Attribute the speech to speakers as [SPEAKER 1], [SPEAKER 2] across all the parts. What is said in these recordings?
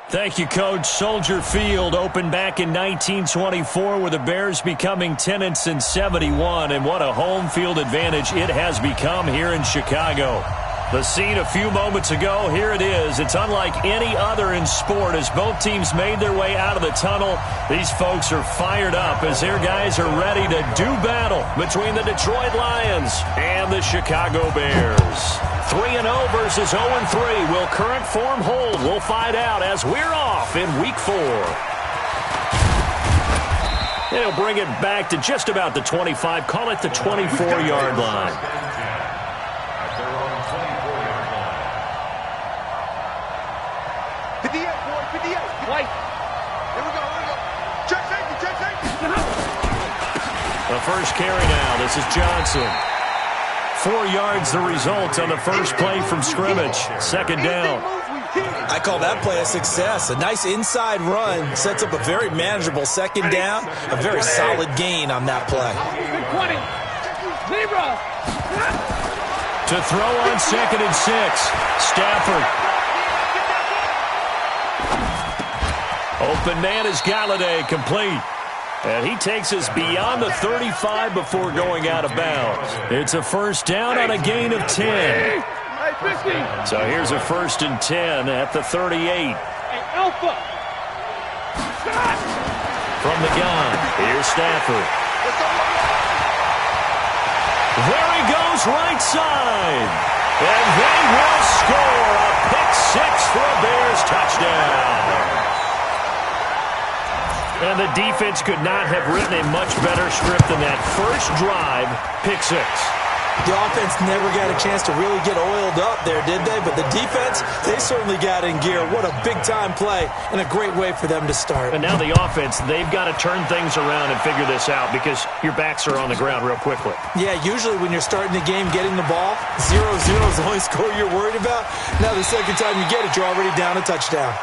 [SPEAKER 1] Thank you, Coach. Soldier Field opened back in 1924 with the Bears becoming tenants in 71, and what a home field advantage it has become here in Chicago. The scene a few moments ago, here it is. It's unlike any other in sport as both teams made their way out of the tunnel. These folks are fired up as their guys are ready to do battle between the Detroit Lions and the Chicago Bears. 3-0 versus 0-3. Will current form hold? We'll find out as we're off in Week 4. They'll bring it back to just about the 25. Call it the 24-yard line. The first carry now. This is Johnson. 4 yards the result on the first play from scrimmage. Second down.
[SPEAKER 2] I call that play a success. A nice inside run sets up a very manageable second down. A very solid gain on that play.
[SPEAKER 1] To throw on 2nd and 6. Stafford. Open man is Galladay, complete. And he takes us beyond the 35 before going out of bounds. It's a first down on a gain of 10. So here's a 1st and 10 at the 38. From the gun, here's Stafford. There he goes, right side. And they will score a pick-6 for a Bears touchdown. And the defense could not have written a much better script than that. First drive, pick-6.
[SPEAKER 2] The offense never got a chance to really get oiled up there, did they? But the defense, they certainly got in gear. What a big-time play and a great way for them to start.
[SPEAKER 1] And now the offense, they've got to turn things around and figure this out because your backs are on the ground real quickly. Yeah,
[SPEAKER 2] usually when you're starting the game getting the ball, 0-0 is the only score you're worried about. Now the second time you get it, you're already down a touchdown.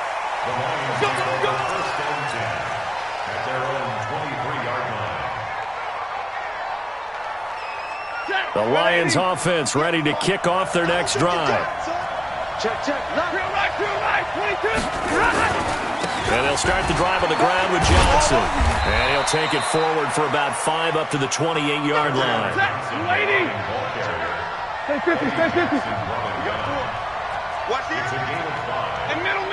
[SPEAKER 1] The Lions offense ready to kick off their next drive. And they'll start the drive on the ground with Johnson. And he'll take it forward for about 5 up to the 28-yard line.
[SPEAKER 3] Stay 50, stay 50. Watch this. And middle.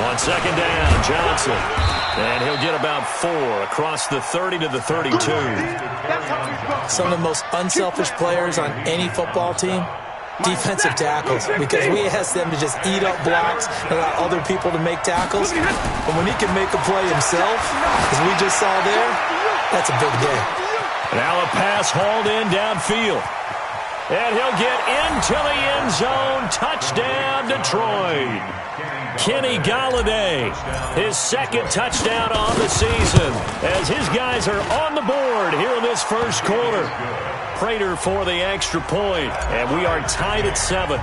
[SPEAKER 1] On second down, Johnson. And he'll get about 4 across the 30 to the 32.
[SPEAKER 2] Some of the most unselfish players on any football team, defensive tackles, because we ask them to just eat up blocks and allow other people to make tackles. But when he can make a play himself, as we just saw there, that's a big day.
[SPEAKER 1] Now a pass hauled in downfield. And he'll get into the end zone. Touchdown, Detroit. Kenny Galladay, his second touchdown on the season as his guys are on the board here in this first quarter. Prater for the extra point, and we are tied at 7.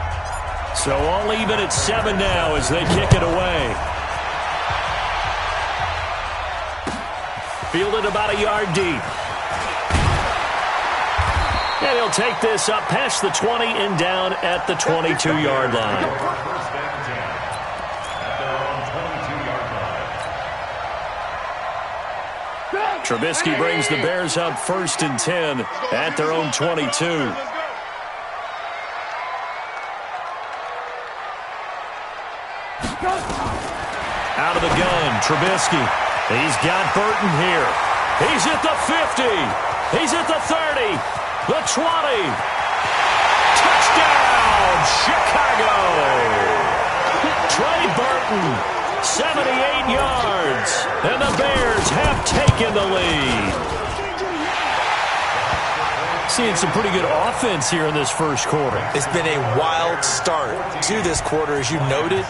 [SPEAKER 1] So all even at 7 now as they kick it away. Fielded about a yard deep. And he'll take this up past the 20 and down at the 22-yard line. Trubisky brings the Bears up 1st and 10 at their own 22. Out of the gun, Trubisky. He's got Burton here. He's at the 50. He's at the 30. The 20. Touchdown, Chicago. Trey Burton, 78 yards. And the Bears have taken the lead. Seeing some pretty good offense here in this first quarter.
[SPEAKER 2] It's been a wild start to this quarter, as you noted.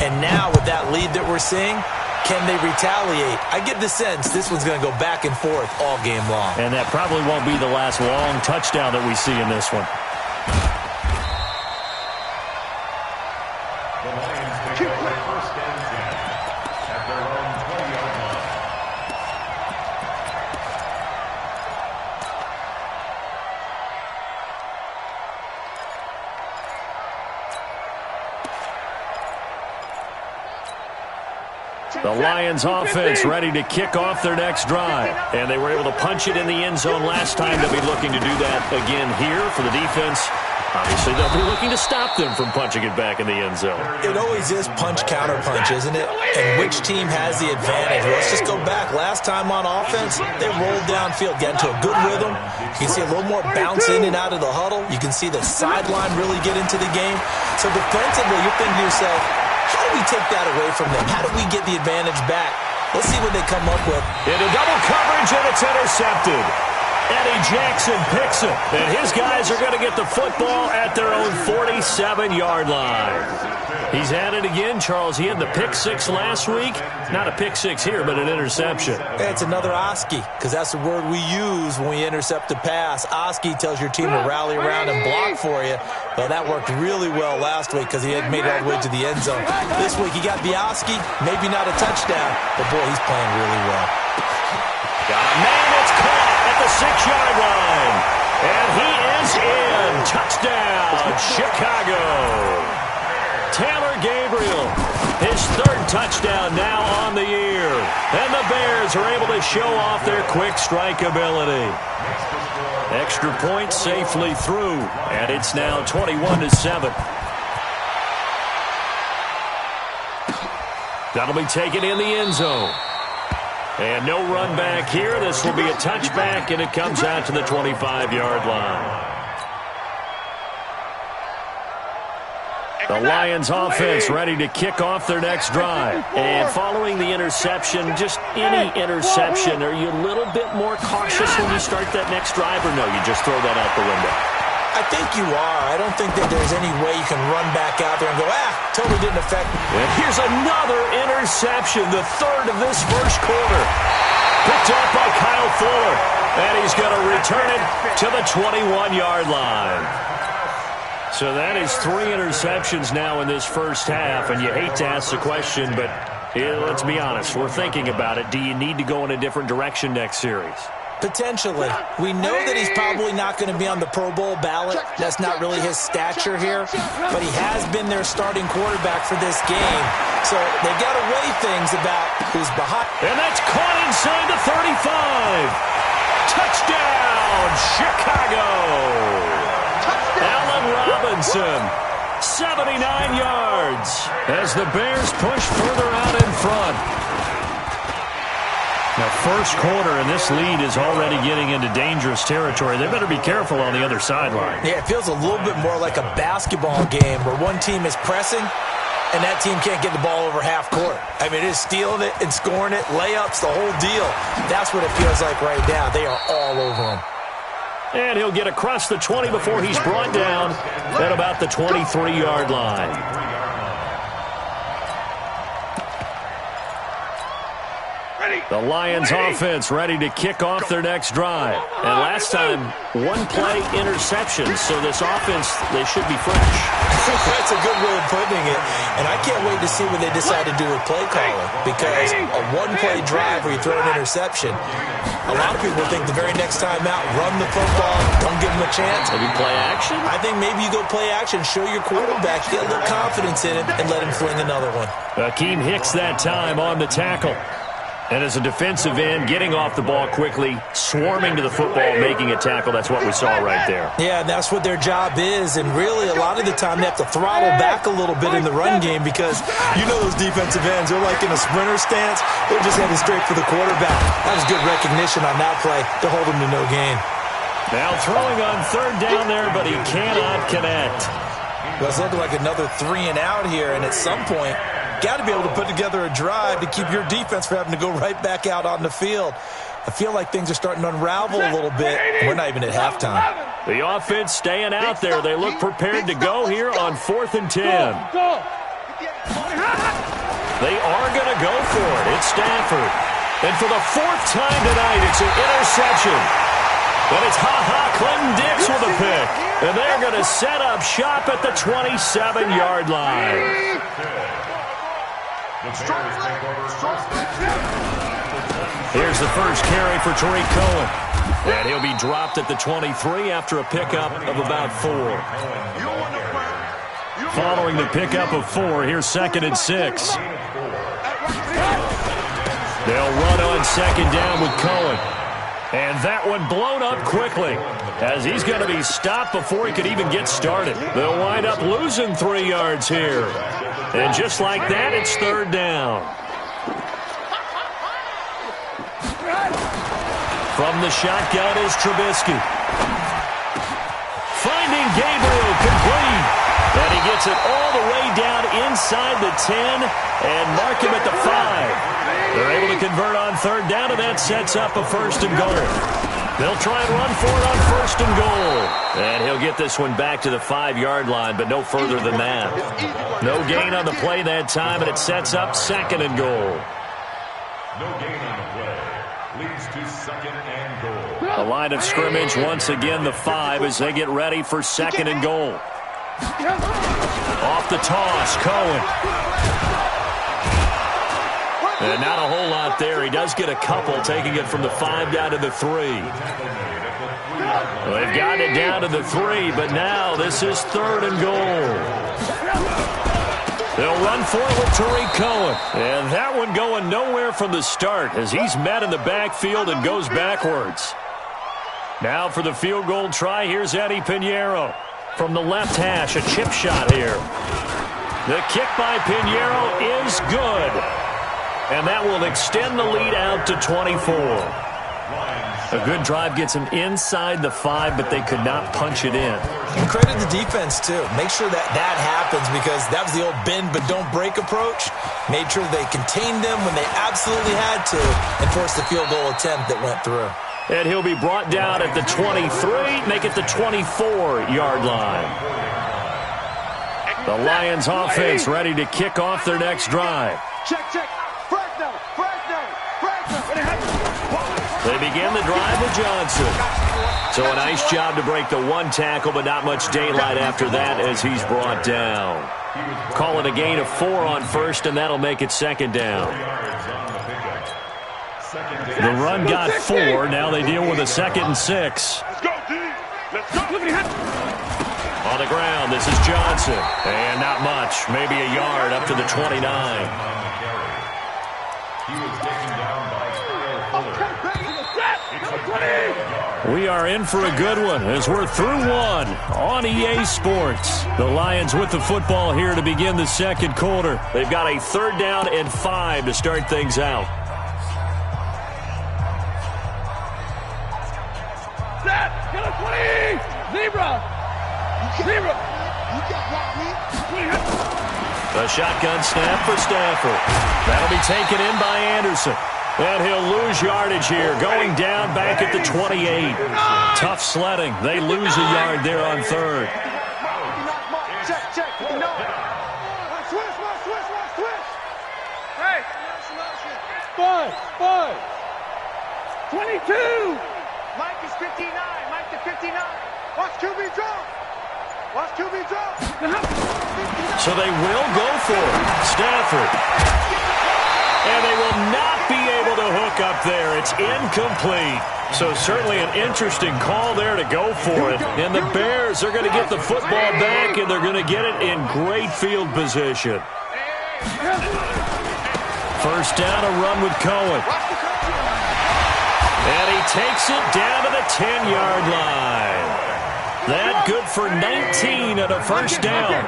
[SPEAKER 2] And now with that lead that we're seeing, can they retaliate? I get the sense this one's going to go back and forth all game long.
[SPEAKER 1] And that probably won't be the last long touchdown that we see in this one.
[SPEAKER 4] The Lions pick up their first and 10 at their own 20-yard line.
[SPEAKER 1] The Lions offense ready to kick off their next drive. And they were able to punch it in the end zone last time. They'll be looking to do that again here for the defense. Obviously, they'll be looking to stop them from punching it back in the end zone.
[SPEAKER 2] It always is punch-counter-punch, isn't it? And which team has the advantage? Let's just go back. Last time on offense, they rolled downfield, got into a good rhythm. You can see a little more bounce in and out of the huddle. You can see the sideline really get into the game. So defensively, you're thinking to yourself, how do we take that away from them? How do we get the advantage back? Let's see what they come up with.
[SPEAKER 1] Into double coverage, and it's intercepted. Eddie Jackson picks it, and his guys are going to get the football at their own 47-yard line. He's at it again, Charles. He had the pick six last week. Not a pick six here, but an interception.
[SPEAKER 2] It's another Oski, because that's the word we use when we intercept a pass. Oski tells your team to rally around and block for you. Well, that worked really well last week because he had made it all the way to the end zone. This week he got Bioski, maybe not a touchdown, but boy, he's playing really well.
[SPEAKER 1] Got a man, it's caught at the 6-yard line. And he is in. Touchdown, Chicago. Taylor Gabriel, his third touchdown now on the year. And the Bears are able to show off their quick strike ability. Extra point safely through, and it's now 21-7. That'll be taken in the end zone. And no run back here. This will be a touchback, and it comes out to the 25-yard line. The Lions offense ready to kick off their next drive. And following the interception, just any interception, are you a little bit more cautious when you start that next drive, or no, you just throw that out the window?
[SPEAKER 2] I think you are. I don't think that there's any way you can run back out there and go, totally didn't affect me.
[SPEAKER 1] And here's another interception, the third of this first quarter. Picked up by Kyle Fuller. And he's going to return it to the 21-yard line. So that is 3 interceptions now in this first half, and you hate to ask the question, but let's be honest, we're thinking about it. Do you need to go in a different direction next series?
[SPEAKER 2] Potentially. We know that he's probably not going to be on the Pro Bowl ballot. That's not really his stature here, but he has been their starting quarterback for this game. So they got to weigh things about who's behind.
[SPEAKER 1] And that's caught inside the 35. Touchdown, Chicago. Allen Robinson, 79 yards as the Bears push further out in front. Now, first quarter, and this lead is already getting into dangerous territory. They better be careful on the other sideline.
[SPEAKER 2] Yeah, it feels a little bit more like a basketball game where one team is pressing and that team can't get the ball over half court. I mean, it is stealing it and scoring it, layups, the whole deal. That's what it feels like right now. They are all over him.
[SPEAKER 1] And he'll get across the 20 before he's brought down at about the 23-yard line. The Lions offense ready to kick off their next drive. And last time, one-play interception, so this offense, they should be fresh.
[SPEAKER 2] That's a good way of putting it. And I can't wait to see what they decide to do with play calling, because a one-play drive where you throw an interception, a lot of people think the very next time out, run the football, don't give them a chance.
[SPEAKER 1] Maybe play action?
[SPEAKER 2] I think maybe you go play action, show your quarterback, get a little confidence in him, and let him fling another one.
[SPEAKER 1] Akeem Hicks that time on the tackle. And as a defensive end, getting off the ball quickly, swarming to the football, making a tackle, that's what we saw right there.
[SPEAKER 2] Yeah, that's what their job is. And really, a lot of the time, they have to throttle back a little bit in the run game because you know those defensive ends, they're like in a sprinter stance. They're just heading straight for the quarterback. That was good recognition on that play to hold him to no gain.
[SPEAKER 1] Now throwing on third down there, but he cannot connect.
[SPEAKER 2] Well, it's looking like another 3 and out here, and at some point, got to be able to put together a drive to keep your defense from having to go right back out on the field. I feel like things are starting to unravel a little bit. We're not even at halftime.
[SPEAKER 1] The offense staying out there. They look prepared to go here on 4th and 10. They are going to go for it. It's Stafford. And for the 4th time tonight, it's an interception. And it's Clinton Dix with a pick. And they're going to set up shop at the 27-yard line. Here's the first carry for Tariq Cohen. And he'll be dropped at the 23 after a pickup of about 4. Following the pickup of 4, here's 2nd and 6. They'll run on second down with Cohen. And that one blown up quickly, as he's going to be stopped before he could even get started. They'll wind up losing 3 yards here. And just like that, it's third down. From the shotgun is Trubisky. Finding Gabriel, complete. And he gets it all the way down inside the 10 and mark him at the 5. They're able to convert on third down, and that sets up a first and goal. They'll try and run for it on first and goal. And he'll get this one back to the 5-yard line, but no further than that. No gain on the play that time, and it sets up second and goal.
[SPEAKER 4] No gain on the play. Leads to second and goal.
[SPEAKER 1] The line of scrimmage, once again, the 5 as they get ready for second and goal. Off the toss, Cohen. And not a whole lot there. He does get a couple, taking it from the 5 down to the 3. Well, they've gotten it down to the 3, but now this is third and goal. They'll run for it with Tariq Cohen. And that one going nowhere from the start as he's met in the backfield and goes backwards. Now for the field goal try, here's Eddie Pinheiro. From the left hash, a chip shot here. The kick by Pinheiro is good. And that will extend the lead out to 24. A good drive gets them inside the 5, but they could not punch it in.
[SPEAKER 2] And credit the defense, too. Make sure that happens, because that was the old bend but don't break approach. Made sure they contained them when they absolutely had to and forced the field goal attempt that went through.
[SPEAKER 1] And he'll be brought down at the 23, make it the 24-yard line. The Lions offense ready to kick off their next drive.
[SPEAKER 3] Check.
[SPEAKER 1] They begin the drive with Johnson. So a nice job to break the 1 tackle, but not much daylight after that as he's brought down. Call it a gain of 4 on first, and that'll make it second down. The run got 4. Now they deal with a 2nd and 6.
[SPEAKER 3] Let's go, D. Let's go.
[SPEAKER 1] On the ground, this is Johnson. And not much. Maybe a yard up to the 29.
[SPEAKER 4] He was taken down by
[SPEAKER 1] We are in for a good one as we're through 1 on EA Sports. The Lions with the football here to begin the second quarter. They've got a 3rd down and 5 to start things out.
[SPEAKER 3] Set. Get a 20. Zebra.
[SPEAKER 1] The shotgun snap for Stafford. That'll be taken in by Anderson. And he'll lose yardage here, going down back at the 28. Tough sledding. They lose a yard there on 3rd.
[SPEAKER 3] Check. Switch. Hey. 5. 22. Mike is 59. Mike to 59. Watch QB drop.
[SPEAKER 1] So they will go for it. Stafford. And they will not be able to hook up there. It's incomplete. So certainly an interesting call there to go for it. And the Bears are going to get the football back, and they're going to get it in great field position. First down, a run with Cohen. And he takes it down to the 10-yard line. That good for 19 at a first down.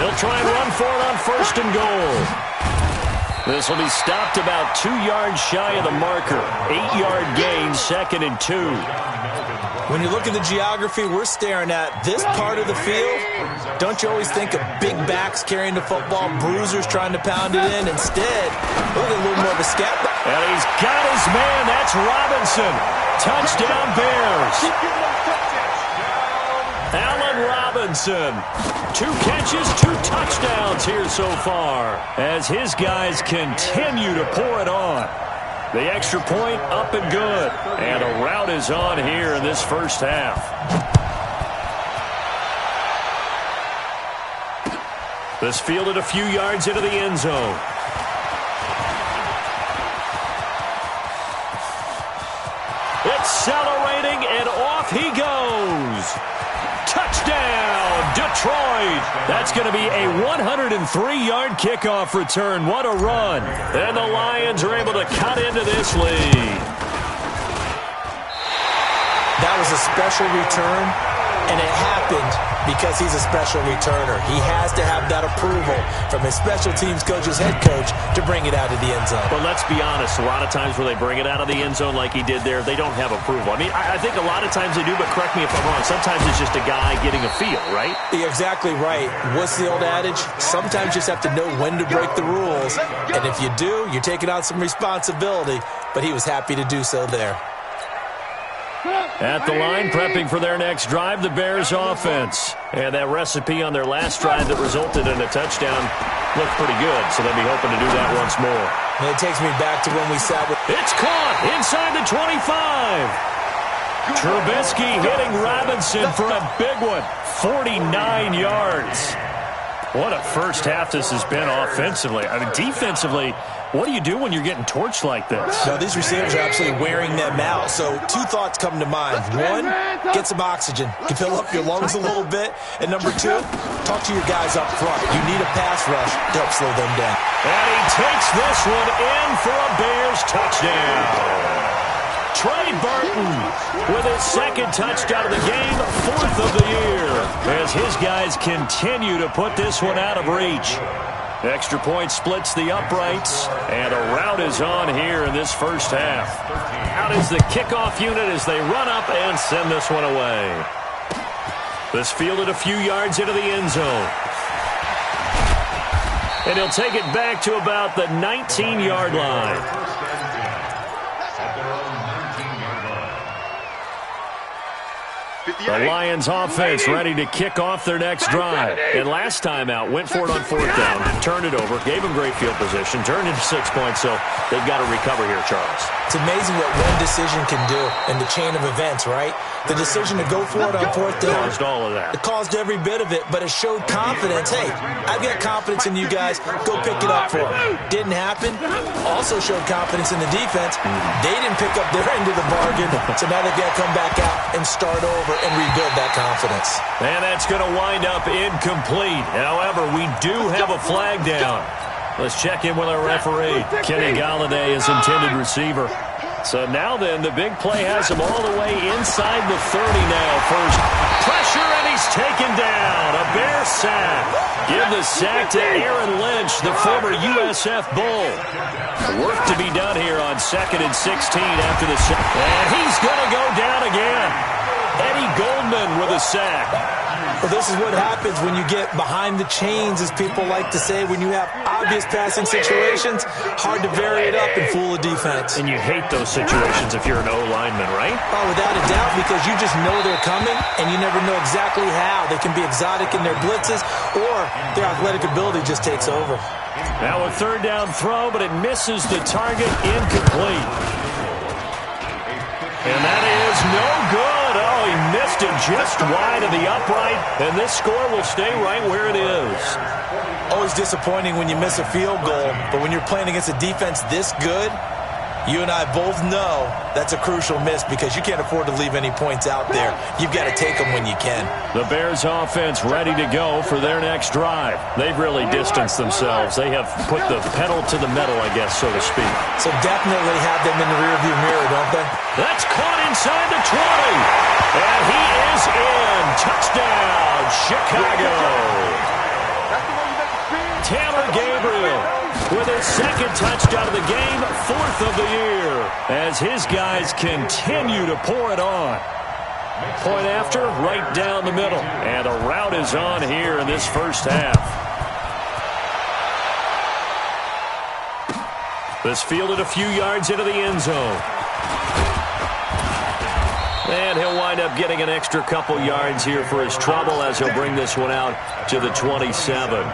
[SPEAKER 1] They'll try and run for it on first and goal. This will be stopped about 2 yards shy of the marker. 8-yard gain, 2nd and 2.
[SPEAKER 2] When you look at the geography we're staring at, this part of the field, don't you always think of big backs carrying the football, bruisers trying to pound it in? Instead, look at a little more of a scat.
[SPEAKER 1] And he's got his man. That's Robinson. Touchdown, Bears. Allen Robinson. 2 catches, 2 touchdowns here so far as his guys continue to pour it on. The extra point up and good. And a rout is on here in this first half. This fielded a few yards into the end zone. Accelerating, and off he goes. Touchdown, Detroit. That's going to be a 103-yard kickoff return. What a run. And the Lions are able to cut into this lead.
[SPEAKER 2] That was a special return, and it happened because he's a special returner. He has to have that approval from his special teams coach's head coach to bring it out of the end zone.
[SPEAKER 1] But let's be honest, a lot of times when they bring it out of the end zone like he did there, they don't have approval. I mean, I think a lot of times they do, but correct me if I'm wrong. Sometimes it's just a guy getting a feel, right?
[SPEAKER 2] You're exactly right. What's the old adage? Sometimes you just have to know when to break the rules. And if you do, you're taking on some responsibility. But he was happy to do so there.
[SPEAKER 1] At the line, prepping for their next drive, the Bears offense. And that recipe on their last drive that resulted in a touchdown looked pretty good, so they'll be hoping to do that once more.
[SPEAKER 2] And it takes me back to when we sat with...
[SPEAKER 1] It's caught inside the 25. Trubisky hitting Robinson for a big one, 49 yards. What a first half this has been offensively. I mean, defensively, what do you do when you're getting torched like this?
[SPEAKER 2] No, these receivers are absolutely wearing them out. So two thoughts come to mind. One, get some oxygen. You fill up your lungs a little bit. And number two, talk to your guys up front. You need a pass rush to help slow them down.
[SPEAKER 1] And he takes this one in for a Bears touchdown. Trey Burton with his second touchdown of the game, 4th of the year, as his guys continue to put this one out of reach. Extra point splits the uprights, and a rout is on here in this first half. Out is the kickoff unit as they run up and send this one away. This fielded a few yards into the end zone. And he'll take it back to about the 19-yard line. The Lions offense ready to kick off their next drive. And last time out, went for it on 4th down, turned it over, gave them great field position, turned into 6 points, so they've got to recover here, Charles.
[SPEAKER 2] It's amazing what one decision can do in the chain of events, right? The decision to go for it on 4th down.
[SPEAKER 1] Caused all of that.
[SPEAKER 2] It caused every bit of it, but it showed confidence. Hey, I've got confidence in you guys. Go pick it up for me. Didn't happen. Also showed confidence in the defense. They didn't pick up their end of the bargain, so now they've got to come back out and start over and rebuild that confidence.
[SPEAKER 1] And that's going to wind up incomplete. However, we do have a flag down. Let's check in with our referee. Kenny Galladay is intended receiver. So now then, the big play has him all the way inside the 30 now. First pressure, and he's taken down. A Bear sack. Give the sack to Aaron Lynch, the former USF Bull. Work to be done here on 2nd and 16 after the sack. And he's going to go down again. Eddie Goldman with a sack.
[SPEAKER 2] Well, this is what happens when you get behind the chains, as people like to say. When you have obvious passing situations, hard to vary it up and fool a defense.
[SPEAKER 1] And you hate those situations if you're an O-lineman, right?
[SPEAKER 2] Oh, without a doubt, because you just know they're coming, and you never know exactly how. They can be exotic in their blitzes, or their athletic ability just takes over.
[SPEAKER 1] Now a 3rd down throw, but it misses the target, incomplete. And that is no good. Oh, he missed it just wide of the upright, and this score will stay right where it is.
[SPEAKER 2] Always disappointing when you miss a field goal, but when you're playing against a defense this good, you and I both know that's a crucial miss because you can't afford to leave any points out there. You've got to take them when you can.
[SPEAKER 1] The Bears offense ready to go for their next drive. They've really distanced themselves. They have put the pedal to the metal, I guess, so to speak.
[SPEAKER 2] So definitely have them in the rearview mirror, don't they?
[SPEAKER 1] That's caught inside the 20. And he is in. Touchdown, Chicago. Taylor Gabriel with his 2nd touchdown of the game, 4th of the year, as his guys continue to pour it on. Point after, right down the middle, and a rout is on here in this first half. This fielded a few yards into the end zone. And he'll wind up getting an extra couple yards here for his trouble as he'll bring this one out to the 27.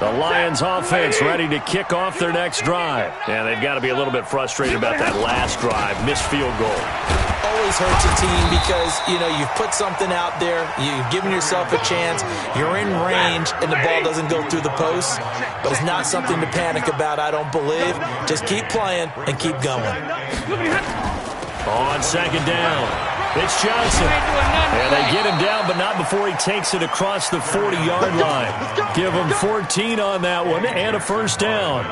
[SPEAKER 1] The Lions offense ready to kick off their next drive. And they've got to be a little bit frustrated about that last drive. Missed field goal.
[SPEAKER 2] Always hurts a team because, you know, you've put something out there. You've given yourself a chance. You're in range, and the ball doesn't go through the posts. But it's not something to panic about, I don't believe. Just keep playing and keep going.
[SPEAKER 1] On 2nd down. It's Johnson. And they get him down, but not before he takes it across the 40-yard line. Give him 14 on that one and a first down.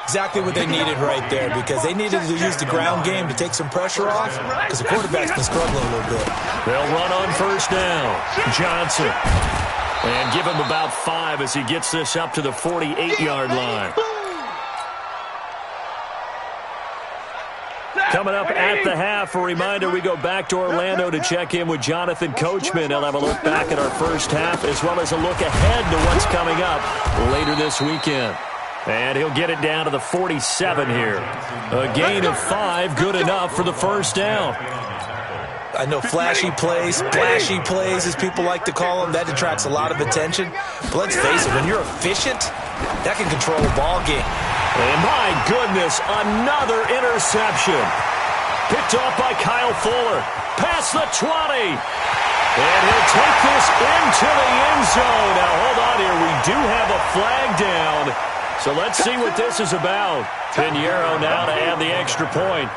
[SPEAKER 2] Exactly what they needed right there, because they needed to use the ground game to take some pressure off, because the quarterback's been struggling a little bit.
[SPEAKER 1] They'll run on first down. Johnson. And give him about 5 as he gets this up to the 48-yard line. Coming up at the half, a reminder, we go back to Orlando to check in with Jonathan Coachman. He'll have a look back at our first half, as well as a look ahead to what's coming up later this weekend. And he'll get it down to the 47 here. A gain of 5, good enough for the first down.
[SPEAKER 2] I know flashy plays, splashy plays, as people like to call them, that attracts a lot of attention. But let's face it, when you're efficient, that can control a ball game.
[SPEAKER 1] And my goodness, another interception. Picked off by Kyle Fuller. Past the 20. And he'll take this into the end zone. Now, hold on here. We do have a flag down. So let's see what this is about. Pinheiro now to add the extra point.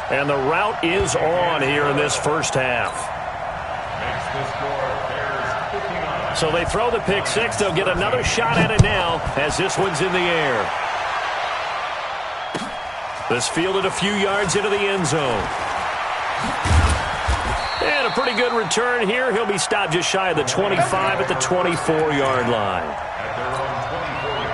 [SPEAKER 1] And the route is on here in this first half.
[SPEAKER 4] Makes the score, Bears 59.
[SPEAKER 1] So they throw the pick six. They'll get another shot at it now as this one's in the air. This fielded a few yards into the end zone. And a pretty good return here. He'll be stopped just shy of the 25 at the 24-yard line.
[SPEAKER 4] At their own 24-yard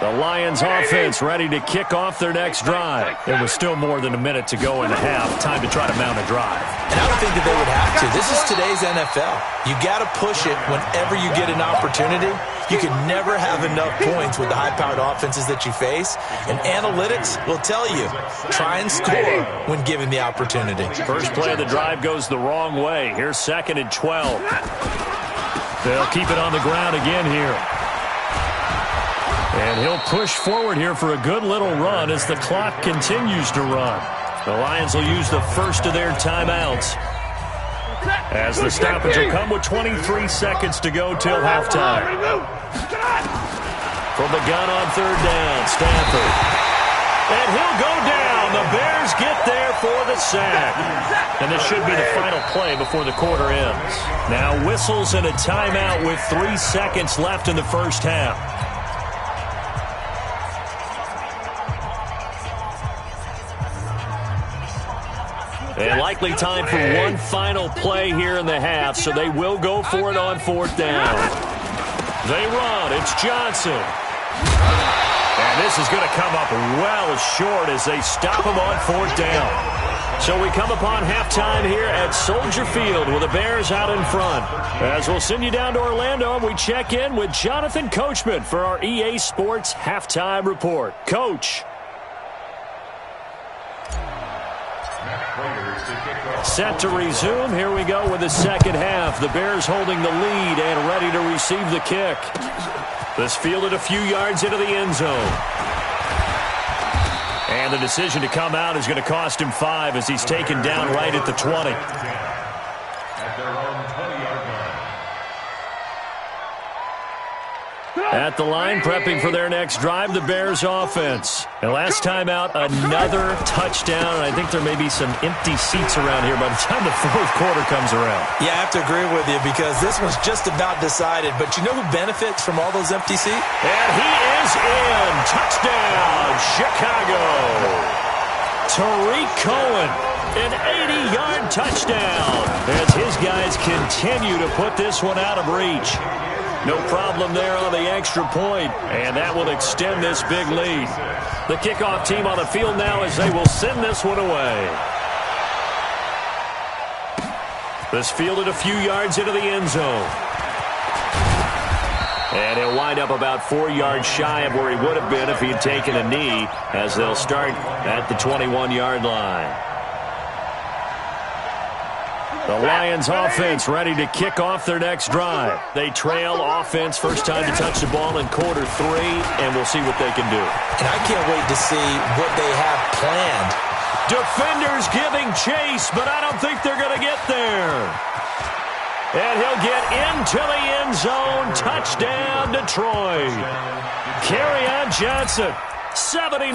[SPEAKER 4] line.
[SPEAKER 1] The Lions offense ready to kick off their next drive. It was still more than a minute to go in the half. Time to try to mount a drive.
[SPEAKER 2] And I don't think that they would have to. This is today's NFL. You got to push it whenever you get an opportunity. You can never have enough points with the high-powered offenses that you face. And analytics will tell you, try and score when given the opportunity.
[SPEAKER 1] First play of the drive goes the wrong way. Here's 2nd and 12. They'll keep it on the ground again here. And he'll push forward here for a good little run as the clock continues to run. The Lions will use the first of their timeouts, as the stoppage will come with 23 seconds to go till halftime. From the gun on 3rd down, Stafford. And he'll go down. The Bears get there for the sack. And this should be the final play before the quarter ends. Now whistles and a timeout with 3 seconds left in the first half. And likely time for one final play here in the half, so they will go for it on 4th down. They run. It's Johnson. And this is going to come up well short as they stop him on 4th down. So we come upon halftime here at Soldier Field with the Bears out in front. As we'll send you down to Orlando, and we check in with Jonathan Coachman for our EA Sports Halftime Report. Coach. Set to resume. Here we go with the second half. The Bears holding the lead and ready to receive the kick. This fielded a few yards into the end zone. And the decision to come out is going to cost him 5 as he's taken down right at the 20.
[SPEAKER 4] At their own 20-yard line.
[SPEAKER 1] At the line, prepping for their next drive, the Bears offense. And last time out, another touchdown. And I think there may be some empty seats around here by the time the 4th quarter comes around.
[SPEAKER 2] Yeah, I have to agree with you, because this one's just about decided. But you know who benefits from all those empty seats?
[SPEAKER 1] And he is in. Touchdown, Chicago. Tariq Cohen, an 80-yard touchdown, as his guys continue to put this one out of reach. No problem there on the extra point, and that will extend this big lead. The kickoff team on the field now as they will send this one away. This fielded a few yards into the end zone. And he'll wind up about 4 yards shy of where he would have been if he had taken a knee, as they'll start at the 21-yard line. The Lions offense ready to kick off their next drive. They trail offense, first time to touch the ball in quarter 3, and we'll see what they can do.
[SPEAKER 2] And I can't wait to see what they have planned.
[SPEAKER 1] Defenders giving chase, but I don't think they're going to get there. And he'll get into the end zone. Touchdown, Detroit. Kerryon Johnson, 79